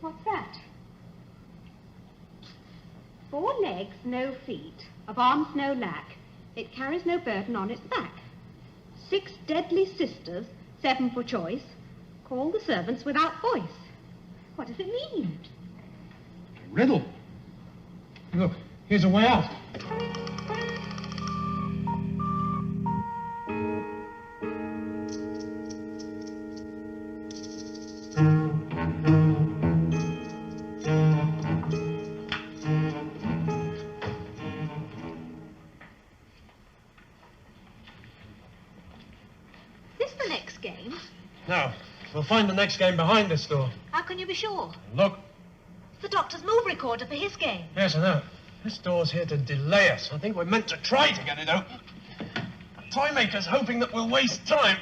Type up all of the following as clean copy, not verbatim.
What's that? 4 legs, no feet, of arms no lack. It carries no burden on its back. 6 deadly sisters, 7 for choice. Call the servants without voice. What does it mean? A riddle. Look, here's a way out. No, we'll find the next game behind this door. How can you be sure? Look. It's the doctor's move recorder for his game. Yes, I know. This door's here to delay us. I think we're meant to try to get it open. The Toymaker's hoping that we'll waste time.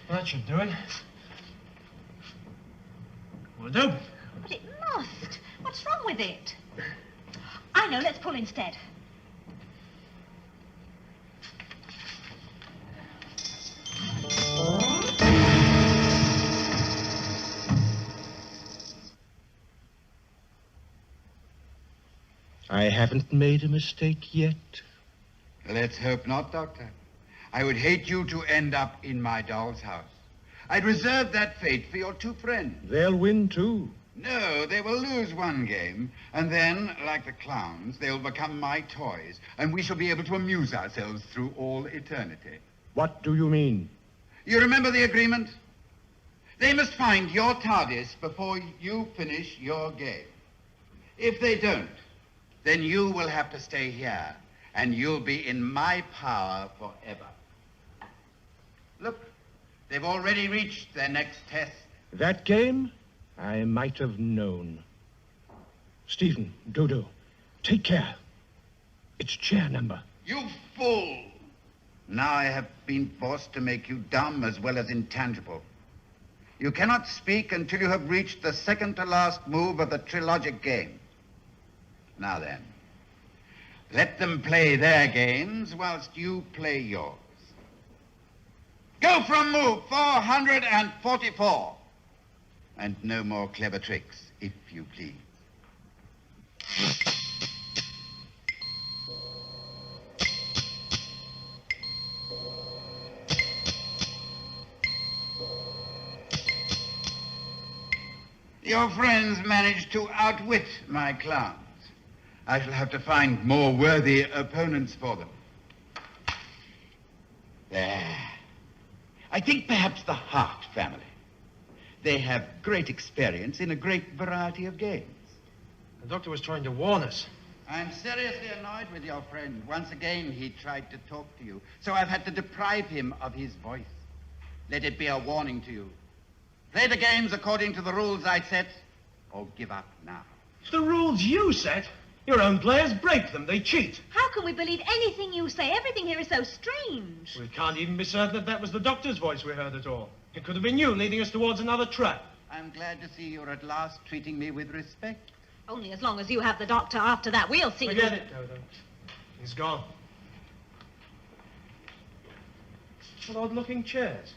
That should do it. Well, it open. But it must. What's wrong with it? I know, let's pull instead. I haven't made a mistake yet. Let's hope not, Doctor. I would hate you to end up in my doll's house. I'd reserve that fate for your 2 friends. They'll win, too. No, they will lose 1 game, and then, like the clowns, they'll become my toys, and we shall be able to amuse ourselves through all eternity. What do you mean? You remember the agreement? They must find your TARDIS before you finish your game. If they don't, then you will have to stay here, and you'll be in my power forever. Look, they've already reached their next test. That game, I might have known. Stephen, Dodo, take care. It's chair number. You fool! Now I have been forced to make you dumb as well as intangible. You cannot speak until you have reached the second to last move of the trilogic game. Now then, let them play their games whilst you play yours. Go from move 444. And no more clever tricks, if you please. Your friends managed to outwit my clowns. I shall have to find more worthy opponents for them. There. I think perhaps the Hart family. They have great experience in a great variety of games. The doctor was trying to warn us. I'm seriously annoyed with your friend. Once again, he tried to talk to you, so I've had to deprive him of his voice. Let it be a warning to you. Play the games according to the rules I set, or give up now. The rules you set? Your own players break them. They cheat. How can we believe anything you say? Everything here is so strange. We can't even be certain that was the doctor's voice we heard at all. It could have been you leading us towards another trap. I'm glad to see you're at last treating me with respect. Only as long as you have the doctor. After that, we'll see. Forget it, Dodo. He's gone. What odd-looking chairs.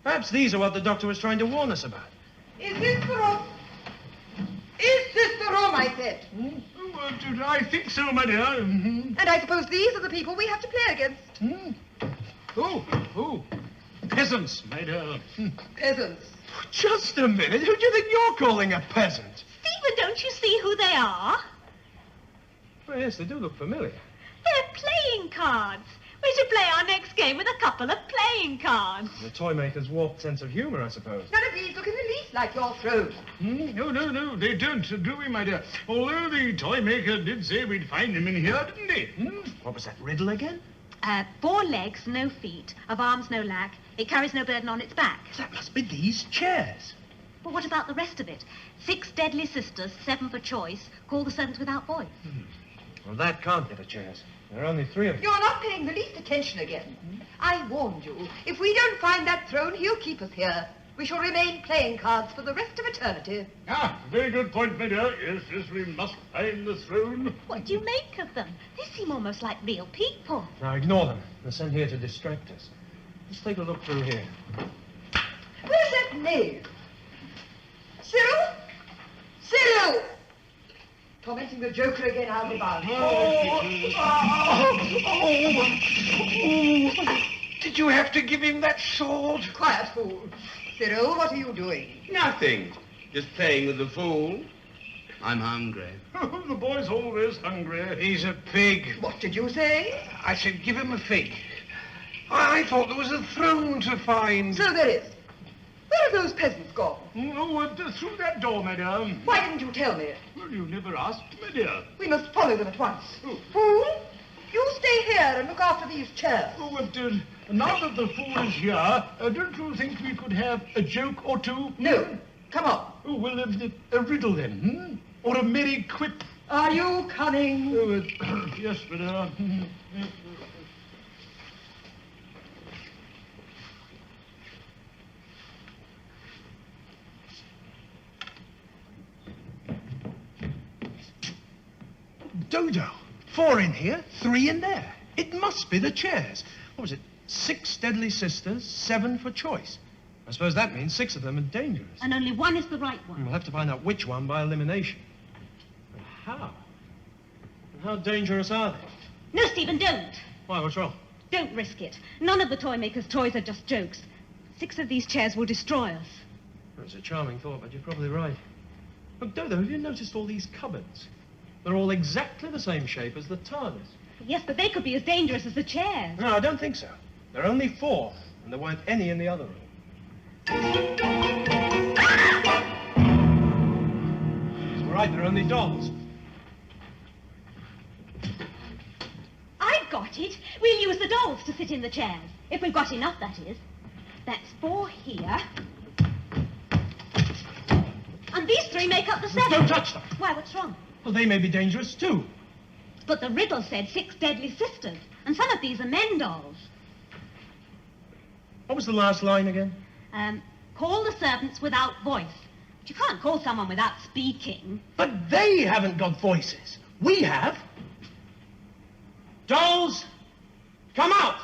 Perhaps these are what the doctor was trying to warn us about. Is this the room? Is this the room, I said? I think so, my dear. And I suppose these are the people we have to play against. Who? Peasants, my dear. Peasants. Just a minute. Who do you think you're calling a peasant? Stephen, don't you see who they are? Well, yes, they do look familiar. They're playing cards. We should play our next game with a couple of playing cards. The Toymaker's warped sense of humor, I suppose. None of these look in the least like your throat. No, they don't, do we, my dear? Although the Toymaker did say we'd find him in here, didn't he? What was that riddle again? 4 legs, no feet, of arms no lack. It carries no burden on its back. That must be these chairs. But what about the rest of it? 6 deadly sisters, 7 for choice. Call the servants without voice. Well, that can't be the chairs. There are only 3 of them. You're not paying the least attention again. I warned you. If we don't find that throne, he'll keep us here. We shall remain playing cards for the rest of eternity. Ah, very good point, my dear. Yes, we must find the throne. What do you make of them? They seem almost like real people. Now, ignore them. They're sent here to distract us. Let's take a look through here. Where's that knave? Cyril? Cyril! Tormenting the Joker again, I'll be bound. Did you have to give him that sword? Quiet, fool. Cyril, what are you doing? Nothing. Just playing with the fool. I'm hungry. The boy's always hungry. He's a pig. What did you say? I said give him a fig. I thought there was a throne to find. So there is. Where have those peasants gone? Oh, through that door, my dear. Why didn't you tell me? Well, you never asked, my dear. We must follow them at once. Fool, you stay here and look after these chairs. Oh, but now that the fool is here, don't you think we could have a joke or two? No. Come on. Oh, well, a riddle then, or a merry quip. Are you coming? Oh, yes, madame. Dodo. 4 in here, 3 in there. It must be the chairs. What was it? 6 deadly sisters, 7 for choice. I suppose that means 6 of them are dangerous. And only one is the right one. We'll have to find out which one by elimination. But how? And how dangerous are they? No, Stephen, don't. Why, what's wrong? Don't risk it. None of the Toymaker's toys are just jokes. 6 of these chairs will destroy us. Well, it's a charming thought, but you're probably right. Look, Dodo, have you noticed all these cupboards? They're all exactly the same shape as the TARDIS. Yes, but they could be as dangerous as the chairs. No, I don't think so. There are only 4, and there weren't any in the other room. He's right, there are only dolls. I've got it. We'll use the dolls to sit in the chairs. If we've got enough, that is. That's 4 here. And these 3 make up the 7. Don't touch them. Why, what's wrong? Well, they may be dangerous, too. But the riddle said 6 deadly sisters. And some of these are men dolls. What was the last line again? Call the servants without voice. But you can't call someone without speaking. But they haven't got voices. We have. Dolls, come out!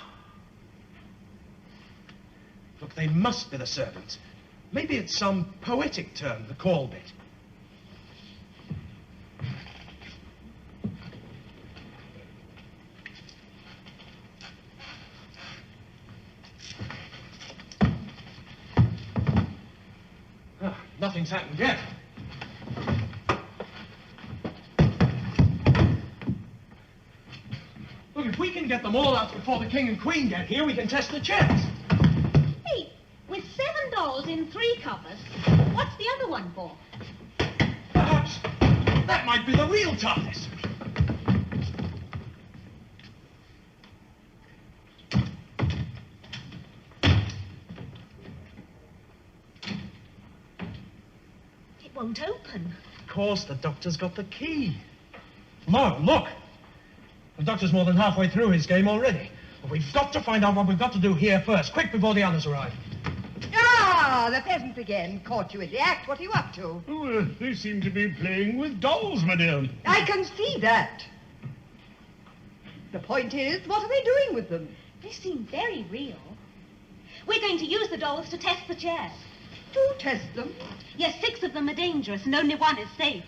Look, they must be the servants. Maybe it's some poetic term, the call bit. Nothing's happened yet. Look, if we can get them all out before the King and Queen get here, we can test the chairs. Hey, with 7 dolls in 3 covers, what's the other one for? Perhaps that might be the real TARDIS. Won't open. Of course, the Doctor's got the key. No, look. The Doctor's more than halfway through his game already. But we've got to find out what we've got to do here first, quick before the others arrive. Ah, the peasants again. Caught you in the act. What are you up to? Oh, they seem to be playing with dolls, madame. I can see that. The point is, what are they doing with them? They seem very real. We're going to use the dolls to test the chairs. To test them? Yes, 6 of them are dangerous and only 1 is safe.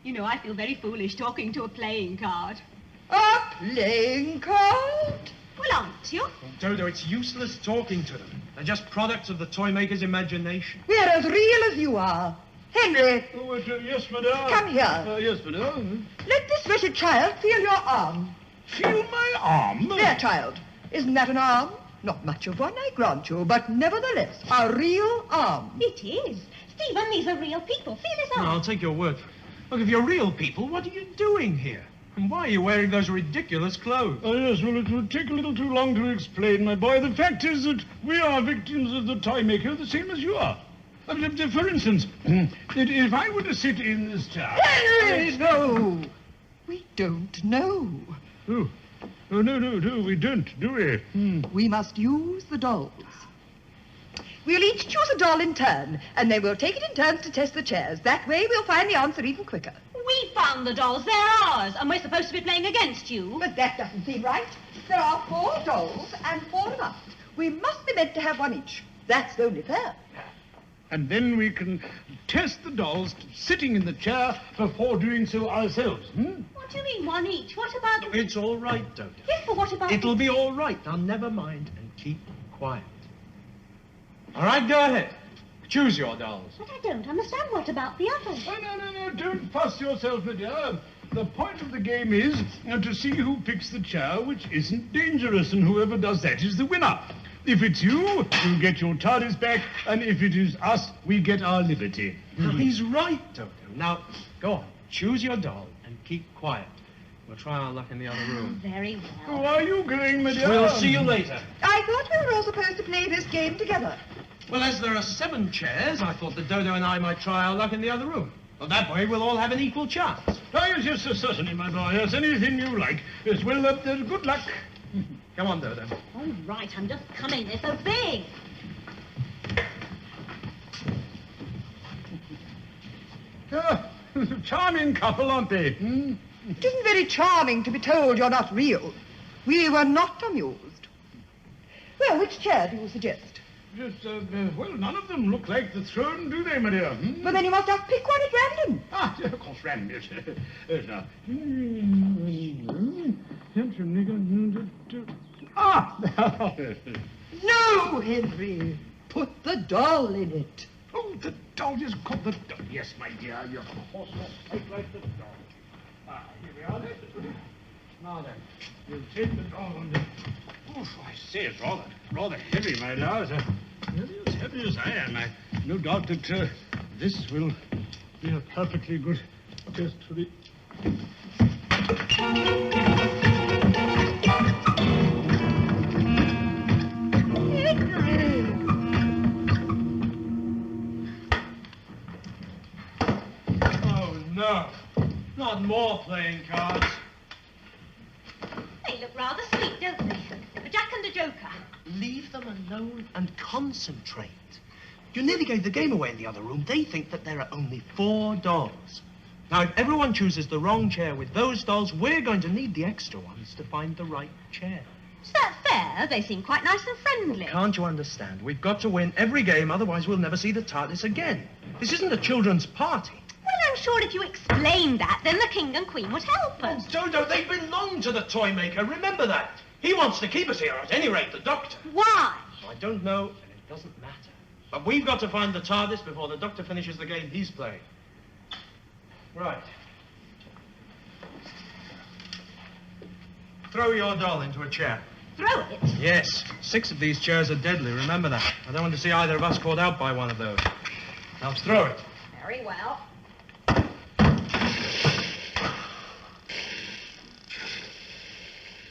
You know, I feel very foolish talking to a playing card. A playing card? Well, aren't you? Oh, Dodo, it's useless talking to them. They're just products of the Toymaker's imagination. We're as real as you are. Henry, Oh, yes, madame. come here. Yes, madame. Let this wretched child feel your arm. Feel my arm? There, child. Isn't that an arm? Not much of one, I grant you, but nevertheless, a real arm. It is. Stephen, these are real people. See this No, arm? I'll take your word for it. Look, if you're real people, what are you doing here? And why are you wearing those ridiculous clothes? Oh, yes, well, it would take a little too long to explain, my boy. The fact is that we are victims of the Toymaker, the same as you are. For instance, if I were to sit in this chair... Henry, no! We don't know. Oh, no, we don't, do we? We must use the dolls. We'll each choose a doll in turn, and then we'll take it in turns to test the chairs. That way we'll find the answer even quicker. We found the dolls. They're ours, and we're supposed to be playing against you. But that doesn't seem right. There are 4 dolls and 4 of us. We must be meant to have one each. That's only fair. And then we can test the dolls sitting in the chair before doing so ourselves. What do you mean, one each? What about... It's all right, Dodo. Yes, but what about... It'll be all right. Now, never mind and keep quiet. All right, go ahead. Choose your dolls. But I don't understand. What about the others? Oh, no, don't fuss yourself, my dear. The point of the game is to see who picks the chair which isn't dangerous, and whoever does that is the winner. If it's you, you get your TARDIS back, and if it is us, we get our liberty. Now, he's right, Dodo. Now, go on. Choose your doll and keep quiet. We'll try our luck in the other room. Very well. Who are you going, my dear? We'll see you later. I thought we were all supposed to play this game together. Well, as there are 7 chairs, I thought that Dodo and I might try our luck in the other room. Well, that way we'll all have an equal chance. Oh, yes, certainly, my boy. Yes, anything you like. Yes, well, good luck. Come on, Dodo. All right, I'm just coming. They're so big. Charming couple, aren't they? It isn't very charming to be told you're not real. We were not amused. Well, which chair do you suggest? Yes, well, none of them look like the throne, do they, my dear? Well, then you must just pick one at random. Ah, of course, random, yes. Yes, now. Ah! No, Henry. Put the doll in it. Oh, the doll is called the doll. Yes, my dear, your horse must fight like the doll. Ah, here we are. Now then, we'll take the doll and... Oof, I say, it's rather heavy, my dear. As heavy as I am. I've no doubt that this will be a perfectly good test for the... Oh, no. Not more playing cards. They look rather sweet, don't they? A Jack and a Joker. Leave them alone and concentrate. You nearly gave the game away in the other room. They think that there are only 4 dolls. Now, if everyone chooses the wrong chair with those dolls, we're going to need the extra ones to find the right chair. Is that fair? They seem quite nice and friendly. Can't you understand? We've got to win every game, otherwise we'll never see the TARDIS again. This isn't a children's party. Well, I'm sure if you explained that, then the King and Queen would help Oh, us. Dodo, they belong to the Toymaker. Remember that. He wants to keep us here, at any rate, the Doctor. Why? I don't know, and it doesn't matter. But we've got to find the TARDIS before the Doctor finishes the game he's playing. Right. Throw your doll into a chair. Throw it? Yes. 6 of these chairs are deadly, remember that. I don't want to see either of us caught out by one of those. Now throw it. Very well.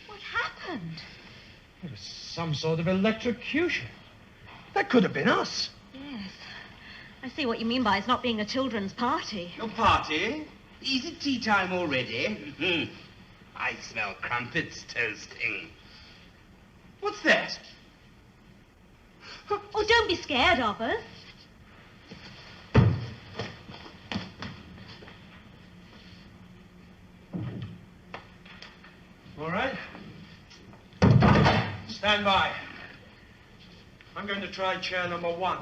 What happened? It was some sort of electrocution. That could have been us. Yes. I see what you mean by it's not being a children's party. Your party? Is it tea time already? I smell crumpets toasting. What's that? Oh, don't be scared of us. All right. Stand by. I'm going to try chair number 1.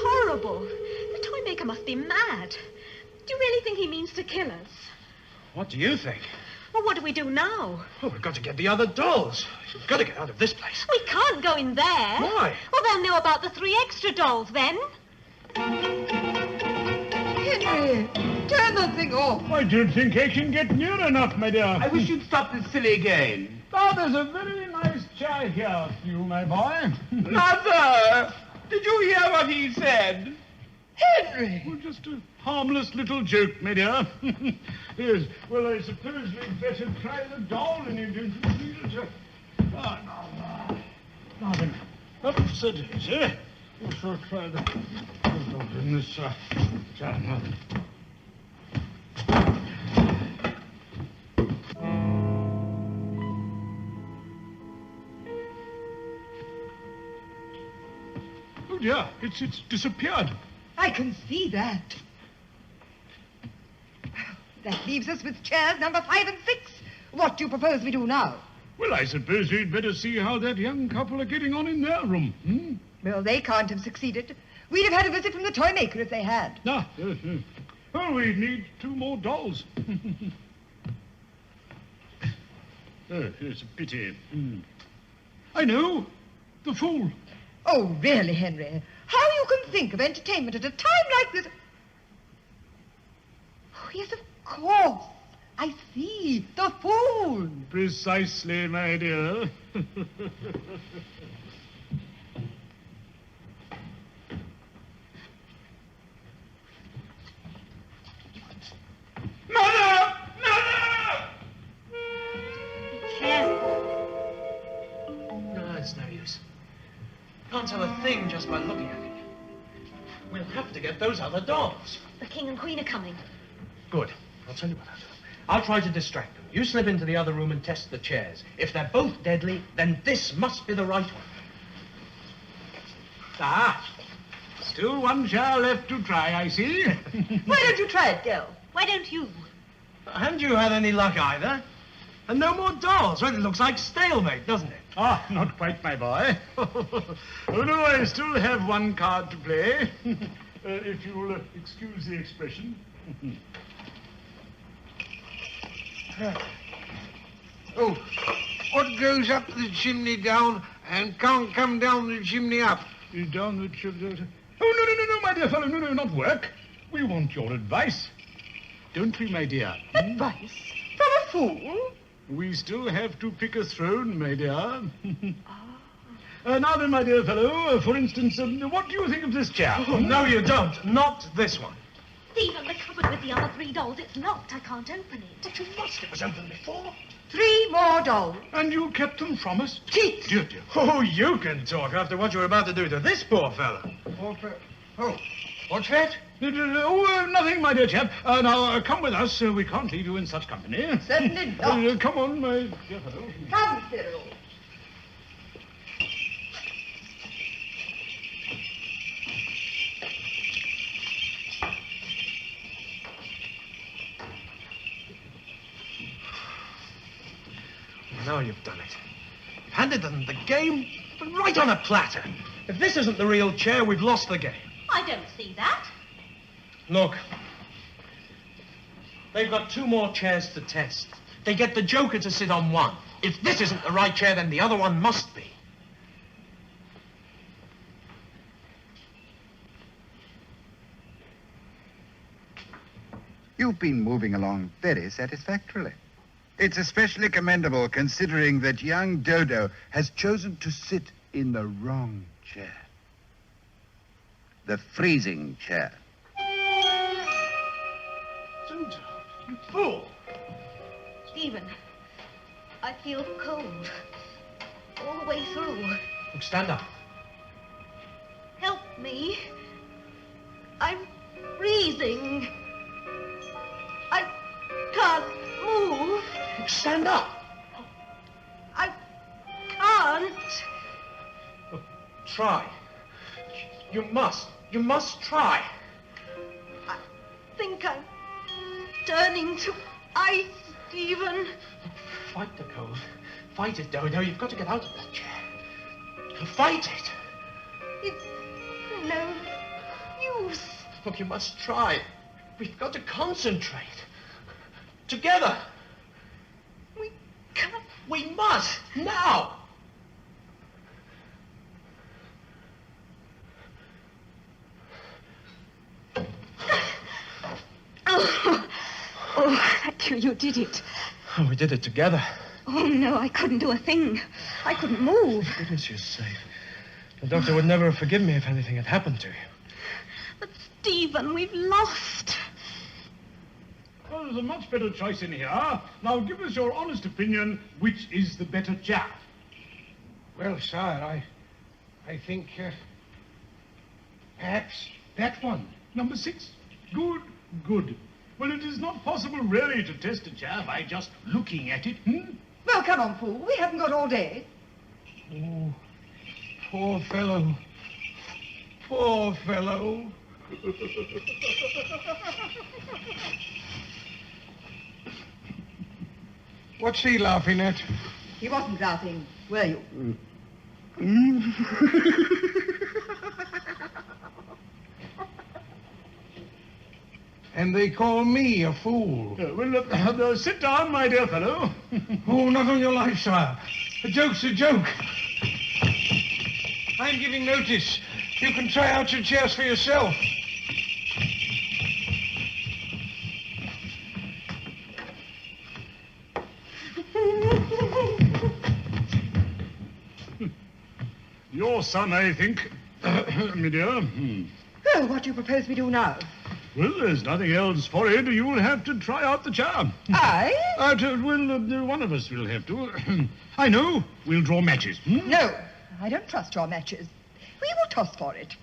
Horrible. The Toymaker must be mad. Do you really think he means to kill us? What do you think? Well, what do we do now? Oh, we've got to get the other dolls. We've got to get out of this place. We can't go in there. Why? Well, they'll know about the 3 extra dolls then. Henry, Henry, turn the thing off. I don't think I can get near enough, my dear. I wish you'd stop this silly game. Oh, there's a very nice chair here for you, my boy. Mother! Did you hear what he said? Henry! Well, just a harmless little joke, my dear. Yes, well, I suppose we'd better try the doll, and you don't need it. Now then, upset it, eh? We shall try the doll in this chair now. Oh dear, it's disappeared. I can see that. That leaves us with chairs number 5 and 6. What do you propose we do now? Well, I suppose we'd better see how that young couple are getting on in their room. Hmm? Well, they can't have succeeded. We'd have had a visit from the Toymaker if they had. Well, we need 2 more dolls. Oh, it's a pity. I know. The Fool. Oh, really, Henry? How you can think of entertainment at a time like this? Oh, yes, of course. I see. The Fool. Precisely, my dear. Mother! Mother! No, it's no use. Can't tell a thing just by looking at it. We'll have to get those other dolls. The king and queen are coming. Good. I'll tell you what I'll do. I'll try to distract them. You slip into the other room and test the chairs. If they're both deadly, then this must be the right one. Ah, still one chair left to try, I see. Why don't you try it, girl? Why don't you? Haven't you had any luck either? And no more dolls. Well, it looks like stalemate, doesn't it? Ah, not quite, my boy. Oh, no, I still have one card to play. If you'll excuse the expression. Oh, what goes up the chimney down and can't come down the chimney up? Down the chimney. Oh, no, my dear fellow. No, not work. We want your advice. Don't we, my dear? Advice? From a fool? We still have to pick a throne, my dear. Now then, my dear fellow, for instance, what do you think of this chair? Oh, no, you don't. Not this one. Stephen, the cupboard with the other 3 dolls, it's locked. I can't open it. But you must. It was open before. 3 more dolls. And you kept them from us? Cheat! Dear. Oh, you can talk after what you were about to do to this poor fellow. What's that? Nothing, my dear chap. Now, come with us. We can't leave you in such company. Certainly not. Come on, my dear fellow. Come, Cyril. Now you've done it. You've handed them the game, but right on a platter. If this isn't the real chair, we've lost the game. I don't see that. Look. They've got 2 more chairs to test. They get the Joker to sit on one. If this isn't the right chair, then the other one must be. You've been moving along very satisfactorily. It's especially commendable considering that young Dodo has chosen to sit in the wrong chair. The freezing chair. Dodo, you fool. Stephen, I feel cold. All the way through. Look, stand up. Help me. I'm freezing. I can't move. Look, stand up. I can't. Look, try. You must try. I think I'm turning to ice, Stephen. Fight the cold. Fight it, Dodo. You've got to get out of that chair. Fight it. It's no use. Look, you must try. We've got to concentrate. Together. We can't. We must. Now. You did it. Oh, we did it together. Oh, no, I couldn't do a thing. I couldn't move. For goodness, you're safe. The doctor would never have forgiven me if anything had happened to you. But, Stephen, we've lost. Well, there's a much better choice in here. Now, give us your honest opinion, which is the better chair? Well, sire, I think, perhaps that one. Number 6? Good, good. Well, it is not possible really to test a chair by just looking at it, Well, come on, fool. We haven't got all day. Oh, poor fellow. Poor fellow. What's he laughing at? He wasn't laughing, were you? And they call me a fool. Well, sit down, my dear fellow. Oh, not on your life, sire. A joke's a joke. I'm giving notice. You can try out your chairs for yourself. Your son, I think, my dear. Well, what do you propose we do now? Well, there's nothing else for it. You'll have to try out the charm. I? One of us will have to. I know. We'll draw matches. No, I don't trust your matches. We will toss for it.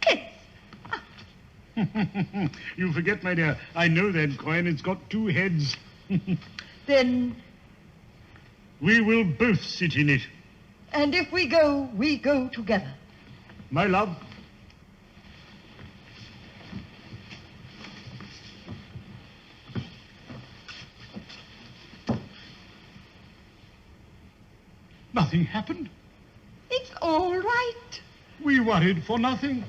Heads. You forget, my dear. I know that coin. It's got 2 heads. Then... We will both sit in it. And if we go together. My love. Nothing happened. It's all right. We worried for nothing.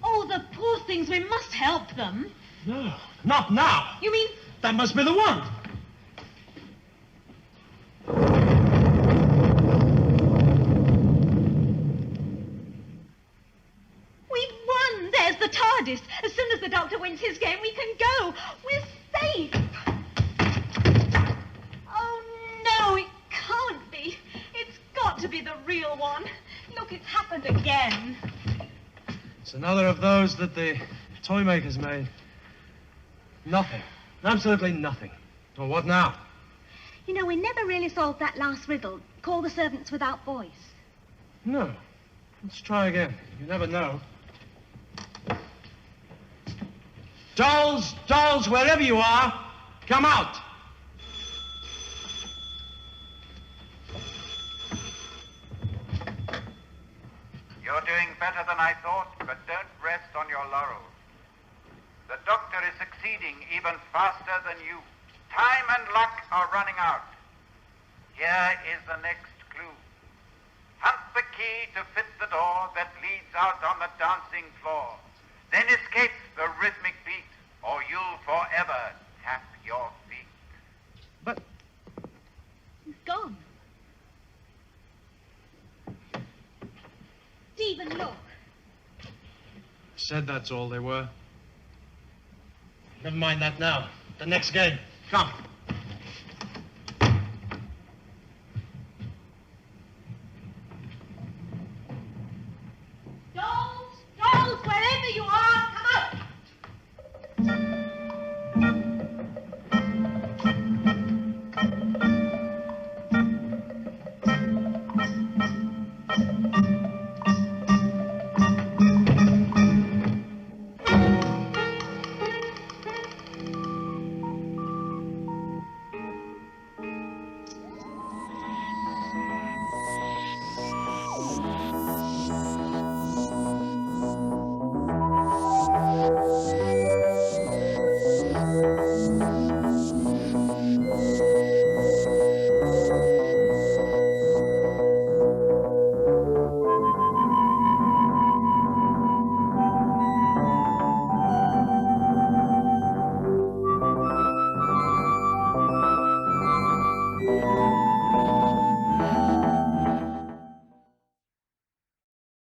Oh, the poor things. We must help them. No, not now. You mean... That must be the one. We've won. There's the TARDIS. As soon as the Doctor wins his game, we can go. We're safe. Oh, no, it can't be. It's got to be the real one. Look, it's happened again. It's another of those that the Toymakers made. Nothing. Absolutely nothing. Well, what now? You know, we never really solved that last riddle. Call the servants without voice. No. Let's try again. You never know. Dolls, dolls, wherever you are, come out. You're doing better than I thought, but don't rest on your laurels. The doctor is succeeding even faster than you. Time and luck are running out. Here is the next clue. Hunt the key to fit the door that leads out on the dancing floor. Then escape the rhythmic beat, or you'll forever tap your feet. But... He's gone. Stephen, look. Said that's all they were. Never mind that now. The next game. Come.